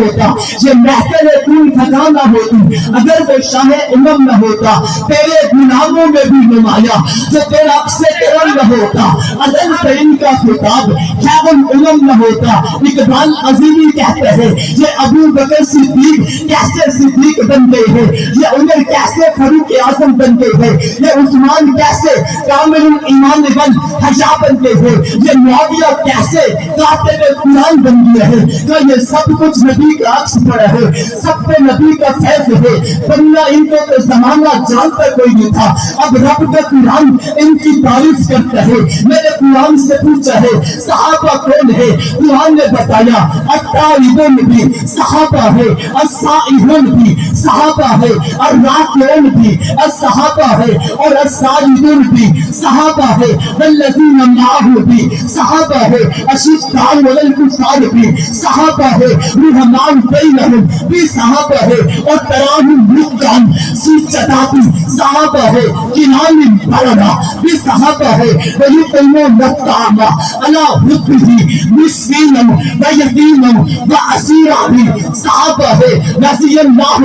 ہوتا، یہ محفل کوئی تھکا نہ ہوتی اگر وہ شاہ امم نہ ہوتا، تیرے گناہوں میں بھی نمایاں جو تیرا عکس کرم نہ ہوتا، ازل سے ان کا خطاب خیر الامم نہ ہوتا۔ اقبال عظیمی کہتے ہیں یہ ابو بکر صدیق کیسے صدیق بن گئے ہیں، یہ عمر کیسے فاروق اعظم بن گئے ہیں، یہ عثمان کیسے کامل ایمان بن حجا بن گئے ہیں، یہ معاویہ کیسے کاتب قرآن بن گیا ہے۔ کہ یہ سب کچھ نبی کا عکس پڑا ہے، سب پہ نبی کا فیض ہے، ورنہ ان کو تو زمانہ جانتا کوئی نہیں تھا۔ اب رب کا قرآن ان کی تعریف کرتا ہے۔ میں نے قرآن سے پوچھا ہے صحابہ کون ہے، قرآن نے بتایا التائبون بھی صحابہ ہے، السائحون بھی صحابہ ہے، الراکعون بھی صحابہ ہے، اور الساجدون بھی صحابہ ہے، والذین معہ بھی صحابہ ہے، اشداء علی الکفار بھی صحابہ ہے، رحماء بینہم بھی صحابہ ہے، اور تراہم رکعا سجدا بھی صحابہ ہے، کنان بڑا بھی صحابہ ہے، ویقیمون الطعام علی حبہ مسکینا ویتیما واسیرا بھی صحابہ ہے، رضی اللہ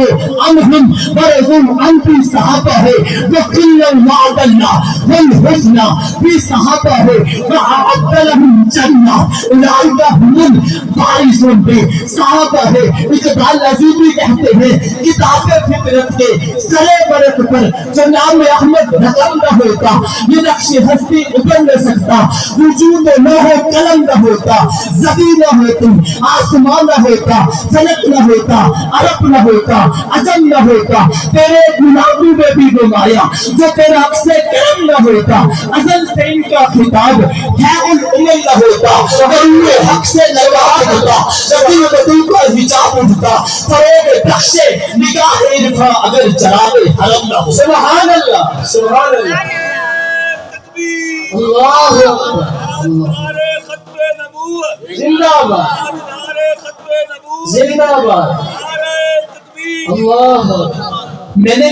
عنہم ورضوا عنہ بھی صحابہ ہے، وقیلا وعد اللہ والحسنى بھی صحابہ ہے، وأعد لهم جنہ اولئک هم الفائزون بھی صحابہ ہے۔ اقبال عظیمی کہتے ہیں کتاب فطرت کے سرے برق پر جو نام احمد رقم نہ ہوتا، یہ نقش ہستی ابھر نہ سکتا، وجود لوح قلم نہ ہوتا، زمین نہ ہوتی، آسمان نہ ہوتا، فلک نہ ہوتا، عرب نہ ہوتا، عجم نہ ہوتا، تیرے گناہوں میں بھی نمایاں جو تیرا عکس کرم نہ ہوتا، ازل سے ان کا خطاب خیر الامم نہ ہوتا، غیر حق سے لگا ہوتا، نبی بدو کا حجاب اٹھتا، فروغ بخشے نگاہ عرفا اگر جلال حرم نہ ہو۔ سبحان اللہ سبحان اللہ اللہ اکبر۔ نعرے ختم نبوت زندہ باد نعرے ختم نبوت زندہ باد نعرے تکبیر۔ اللہ اکبر۔ میں نے